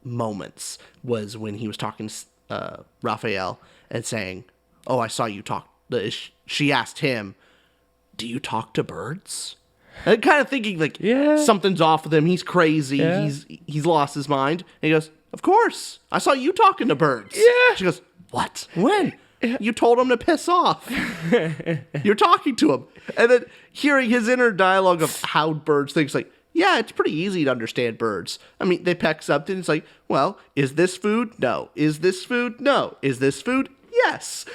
moments was when he was talking to Raphael and saying, "Oh, I saw you talk." She asked him, "Do you talk to birds?" And kind of thinking like something's off with him. He's crazy. Yeah. He's lost his mind. And he goes, "Of course. I saw you talking to birds." Yeah. She goes, "What? When?" "You told him to piss off. You're talking to him." And then hearing his inner dialogue of how birds think, like, yeah, it's pretty easy to understand birds. I mean, they peck something. It's like, well, is this food? No. Is this food? No. Is this food? Yes.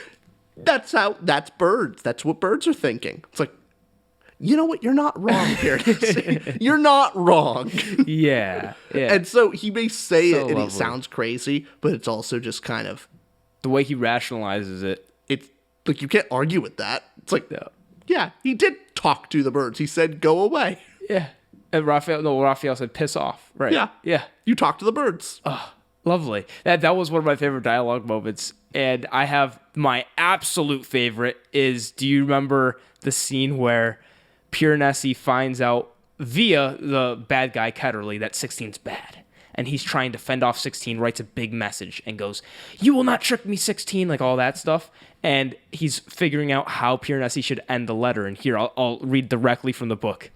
That's birds. That's what birds are thinking. It's like, you know what? You're not wrong, Piranesi. You're not wrong. Yeah. And so he may say So it and lovely. it sounds crazy, but it's also just kind of, The way he rationalizes it. it's like, you can't argue with that. It's like, yeah, he did talk to the birds. He said, "Go away." Yeah. And Raphael said, "Piss off." Right. Yeah. Yeah. You talk to the birds. Lovely. That was one of my favorite dialogue moments. And I have my absolute favorite is, do you remember the scene where Piranesi finds out via the bad guy Ketterly that 16's bad? And he's trying to fend off 16, writes a big message and goes, "You will not trick me, 16," like all that stuff. And he's figuring out how Piranesi should end the letter. And here, I'll read directly from the book.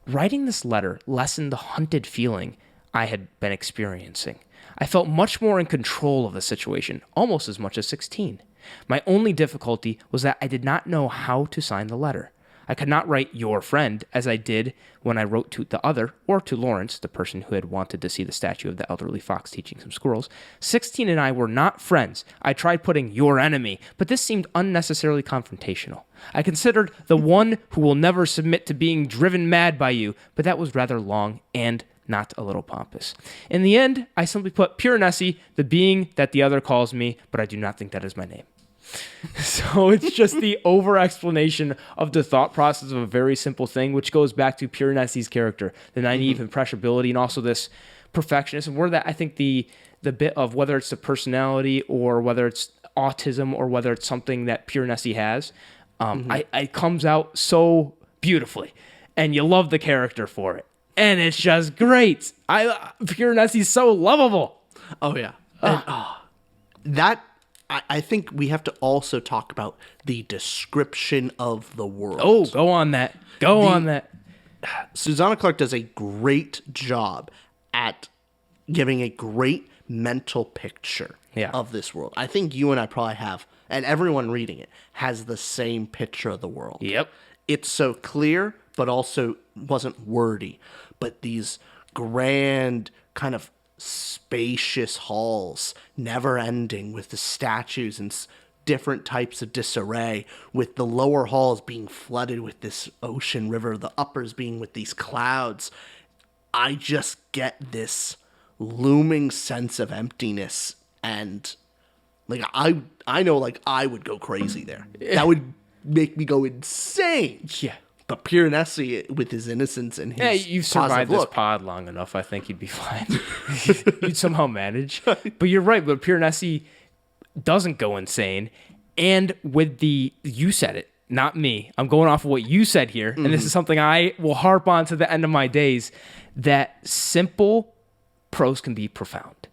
"Writing this letter lessened the hunted feeling I had been experiencing. I felt much more in control of the situation, almost as much as 16. My only difficulty was that I did not know how to sign the letter. I could not write 'your friend' as I did when I wrote to the other, or to Lawrence, the person who had wanted to see the statue of the elderly fox teaching some squirrels. 16 and I were not friends. I tried putting 'your enemy,' but this seemed unnecessarily confrontational. I considered 'the one who will never submit to being driven mad by you,' but that was rather long and not a little pompous. In the end, I simply put Piranesi, the being that the other calls me, but I do not think that is my name." So it's just the over-explanation of the thought process of a very simple thing, which goes back to Piranesi's character, the naive impressionability, and also this perfectionism, where that I think the bit of whether it's the personality or whether it's autism or whether it's something that Piranesi has, it comes out so beautifully, and you love the character for it. And it's just great. Piranesi's so lovable. Oh, yeah. And, I think we have to also talk about the description of the world. Oh, go on that. On that. Susanna Clarke does a great job at giving a great mental picture of this world. I think you and I probably have, and everyone reading it, has the same picture of the world. Yep. It's so clear, but also wasn't wordy. But these grand kind of spacious halls, never ending, with the statues and different types of disarray, with the lower halls being flooded with this ocean river, the uppers being with these clouds. I just get this looming sense of emptiness, and like I know, like, I would go crazy there. That would make me go insane. Yeah. But Piranesi, with his innocence and his you've survived this look, pod long enough. I think you'd be fine. You'd somehow manage. But you're right. But Piranesi doesn't go insane. And with you said it, not me. I'm going off of what you said here. And this is something I will harp on to the end of my days, that simple prose can be profound.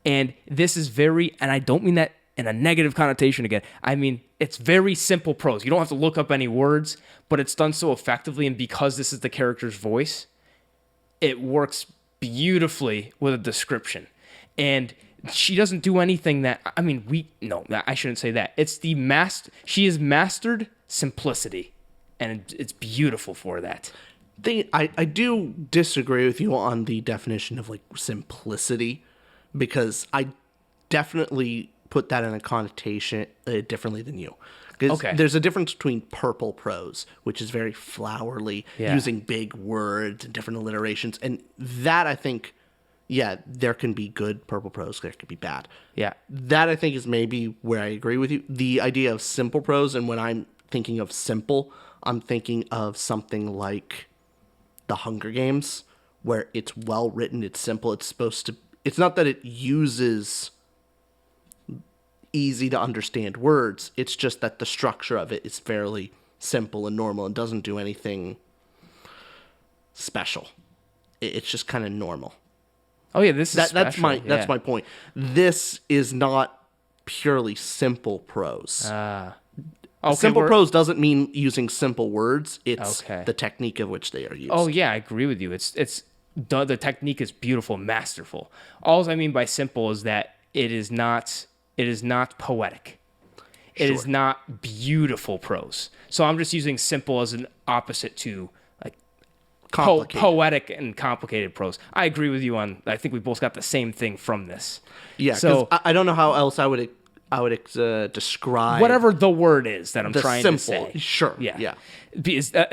And this is and I don't mean that in a negative connotation again. I mean, it's very simple prose. You don't have to look up any words, but it's done so effectively. And because this is the character's voice, it works beautifully with a description. And she doesn't do anything that, I shouldn't say that. It's she has mastered simplicity, and it's beautiful for that. I do disagree with you on the definition of like simplicity, because I definitely put that in a connotation differently than you. Because Okay. there's a difference between purple prose, which is very flowery, Yeah. using big words and different alliterations. And that, I think, yeah, there can be good purple prose, there could be bad. Yeah. That, I think, is maybe where I agree with you. The idea of simple prose, and when I'm thinking of simple, I'm thinking of something like The Hunger Games, where it's well written, it's simple, it's not that it uses easy to understand words, it's just that the structure of it is fairly simple and normal and doesn't do anything special. It's just kind of normal. Oh yeah, this is That's special. that's my point. This is not purely simple prose. Okay, Simple prose doesn't mean using simple words. It's Okay. the technique of which they are used. Oh yeah, I agree with you. It's the technique is beautiful, masterful. All I mean by simple is that it is not poetic. It is Sure. not beautiful prose. So I'm just using simple as an opposite to like Complicated. poetic and complicated prose. I agree with you on. I think we both got the same thing from this. Yeah, because So I don't know how else I would describe whatever the word is that I'm the trying simple. to say. Sure. Yeah. Yeah.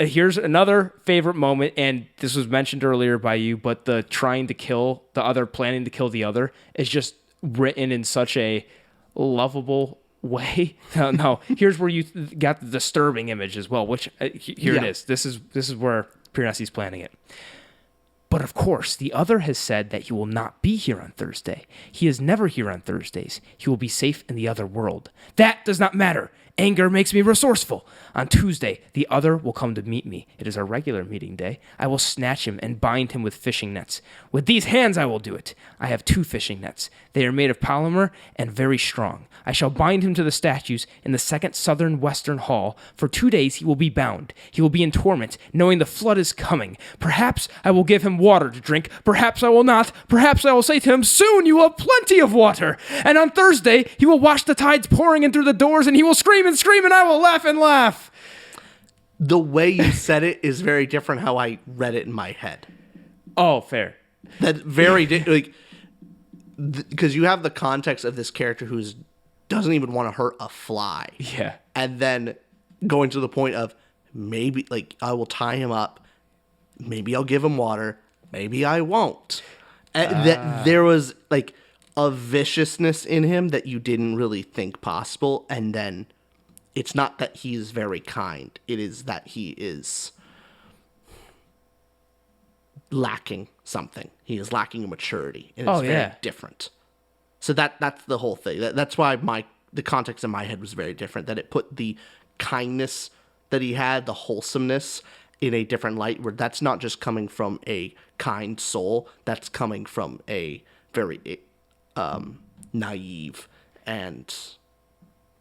Here's another favorite moment, and this was mentioned earlier by you, but the trying to kill the other, planning to kill the other, is just written in such a lovable way. No, here's where you got the disturbing image as well, which here it Yeah. is. This is where Piranesi's planning it. But of course, the other has said that he will not be here on Thursday. He is never here on Thursdays. He will be safe in the other world. That does not matter. Anger makes me resourceful. On Tuesday, the other will come to meet me. It is our regular meeting day. I will snatch him and bind him with fishing nets. With these hands I will do it. I have 2 fishing nets. They are made of polymer and very strong. I shall bind him to the statues in the second southern western hall. For 2 days he will be bound. He will be in torment, knowing the flood is coming. Perhaps I will give him water to drink. Perhaps I will not. Perhaps I will say to him, soon you will have plenty of water. And on Thursday he will watch the tides pouring in through the doors, and he will scream and scream, and I will laugh and laugh. The way you said it is very different how I read it in my head. Oh, fair. That very because you have the context of this character who doesn't even want to hurt a fly. Yeah. And then going to the point of maybe like I will tie him up, maybe I'll give him water, maybe I won't. And that there was like a viciousness in him that you didn't really think possible, and then it's not that he is very kind, it is that he is lacking something. He is lacking a maturity, and it's very different. So that's the whole thing. That's why the context in my head was very different, that it put the kindness that he had, the wholesomeness, in a different light, where that's not just coming from a kind soul, that's coming from a very naive and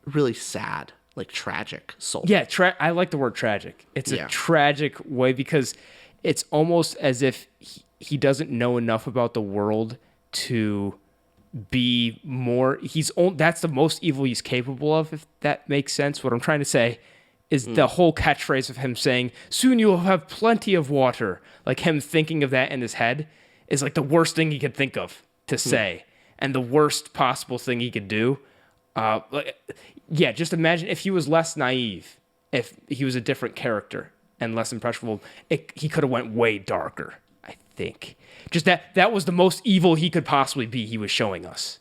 really sad, like tragic soul. Yeah, I like the word tragic. It's a tragic way because it's almost as if he doesn't know enough about the world to be more. That's the most evil he's capable of, if that makes sense. What I'm trying to say is the whole catchphrase of him saying, soon you will have plenty of water. Like him thinking of that in his head is like the worst thing he could think of to say, and the worst possible thing he could do. Just imagine if he was less naive, if he was a different character and less impressionable, he could have went way darker, I think. Just that was the most evil he could possibly be, he was showing us.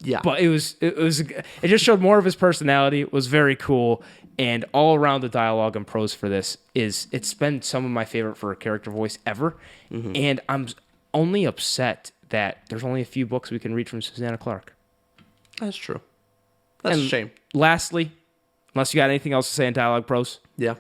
Yeah. But it just showed more of his personality. It was very cool. And all around the dialogue and prose for this it's been some of my favorite for a character voice ever. Mm-hmm. And I'm only upset that there's only a few books we can read from Susanna Clarke. That's true. That's a shame. Lastly, unless you got anything else to say in dialogue prose, Yeah.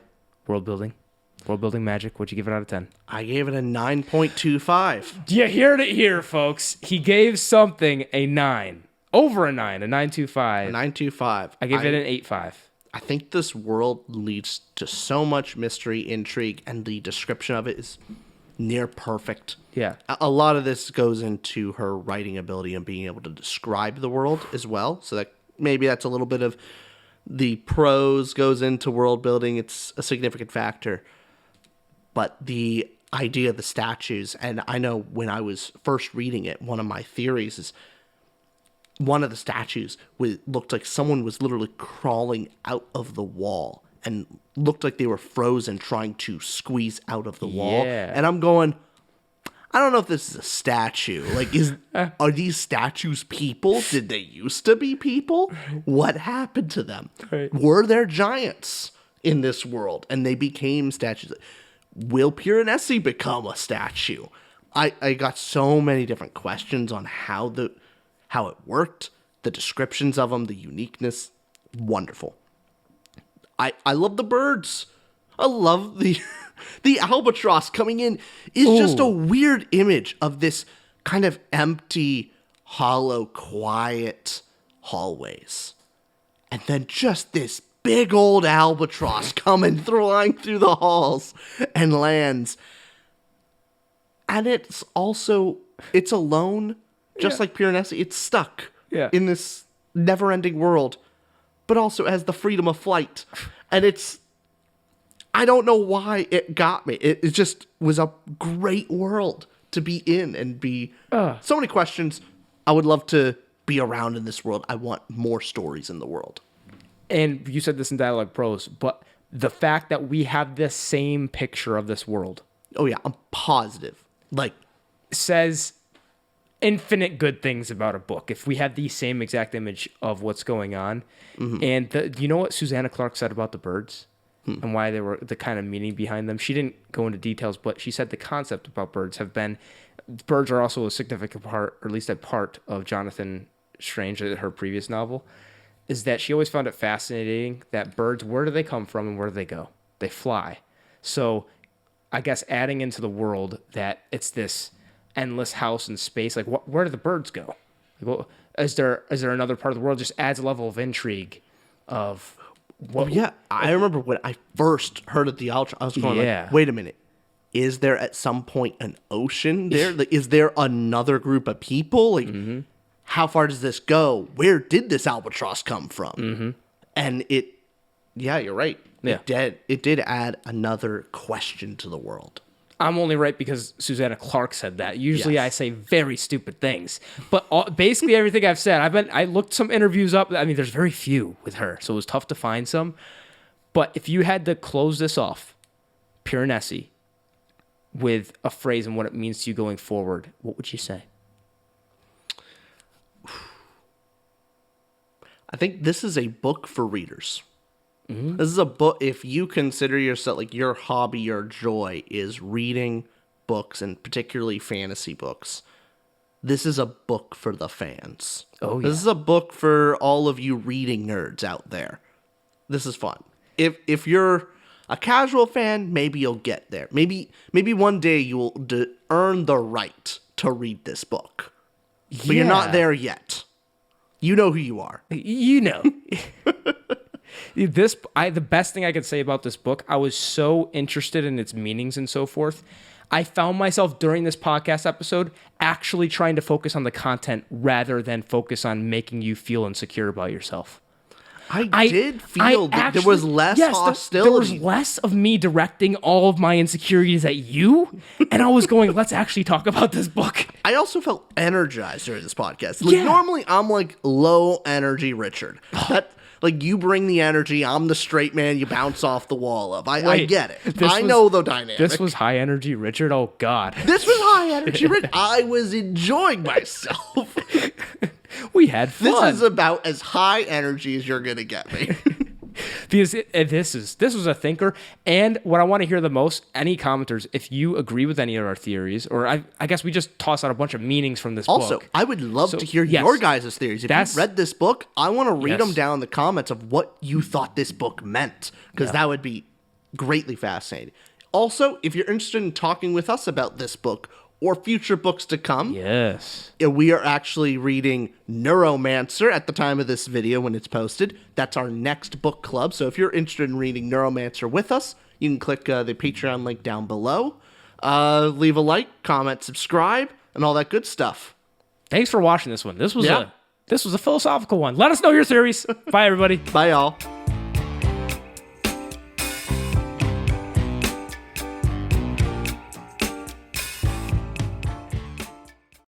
Worldbuilding magic. What'd you give it out of 10? I gave it a 9.25. You heard it here, folks. He gave something a 9. Over a 9, a 9.25. 9.25. I gave it an 8.5. I think this world leads to so much mystery, intrigue, and the description of it is near perfect. Yeah. A lot of this goes into her writing ability and being able to describe the world as well. So that maybe that's a little bit of the prose goes into world building. It's a significant factor. but the idea of the statues, and I know when I was first reading it, one of my theories is one of the statues looked like someone was literally crawling out of the wall and looked like they were frozen trying to squeeze out of the wall. Yeah. And I'm going, I don't know if this is a statue. Like, are these statues people? Did they used to be people? What happened to them? Right. Were there giants in this world and they became statues? Will Piranesi become a statue? I got so many different questions on how it worked, the descriptions of them, the uniqueness. Wonderful. I love the birds. I love the albatross coming in is just a weird image of this kind of empty, hollow, quiet hallways. And then just this big old albatross flying through the halls and lands. And it's alone, just like Piranesi. It's stuck in this never-ending world, but also has the freedom of flight. And I don't know why it got me. It just was a great world to be in and be... So many questions. I would love to be around in this world. I want more stories in the world. And you said this in Dialogue Prose, but the fact that we have this same picture of this world... Oh, yeah. I'm positive. Like... says infinite good things about a book if we have the same exact image of what's going on. Mm-hmm. And you know what Susanna Clarke said about the birds and why they were the kind of meaning behind them? She didn't go into details, but she said the concept about birds are also a significant part, or at least a part of Jonathan Strange, her previous novel, is that she always found it fascinating that birds, where do they come from and where do they go? They fly. So I guess adding into the world that it's this endless house in space, like where do the birds go? Like, is there another part of the world? Just adds a level of intrigue of what. Yeah, I remember when I first heard of the ultra, I was going like, wait a minute, is there at some point an ocean there? Like, is there another group of people? Like, how far does this go? Where did this albatross come from? And you're right. Yeah. It did add another question to the world. I'm only right because Susanna Clarke said that. Usually I say very stupid things. But basically everything I've said, I looked some interviews up. I mean, there's very few with her, so it was tough to find some. But if you had to close this off, Piranesi, with a phrase and what it means to you going forward, what would you say? I think this is a book for readers. This is a book, if you consider yourself, like your hobby, your joy is reading books, and particularly fantasy books, this is a book for the fans. Oh, yeah. This is a book for all of you reading nerds out there. This is fun. If you're a casual fan, maybe you'll get there. Maybe one day you'll earn the right to read this book. But you're not there yet. You know who you are. You know. The best thing I could say about this book, I was so interested in its meanings and so forth. I found myself during this podcast episode actually trying to focus on the content rather than focus on making you feel insecure about yourself. I did feel that there was less hostility. There was less of me directing all of my insecurities at you, and I was going, let's actually talk about this book. I also felt energized during this podcast. Normally I'm like low energy Richard. Like, you bring the energy, I'm the straight man you bounce off the wall of. I get it. I know the dynamic. This was high energy Richard? Oh, God. This was high energy Richard. I was enjoying myself. We had fun. This is about as high energy as you're going to get me. Because this was a thinker. And what I want to hear the most, any commenters, if you agree with any of our theories, or I guess we just toss out a bunch of meanings from this book. Also, I would love to hear your guys' theories. If you've read this book, I want to read them down in the comments of what you thought this book meant, because that would be greatly fascinating. Also, if you're interested in talking with us about this book or future books to come. Yes. We are actually reading Neuromancer at the time of this video when it's posted. That's our next book club. So if you're interested in reading Neuromancer with us, you can click the Patreon link down below. Leave a like, comment, subscribe, and all that good stuff. Thanks for watching this one. This was a philosophical one. Let us know your theories. Bye, everybody. Bye, y'all.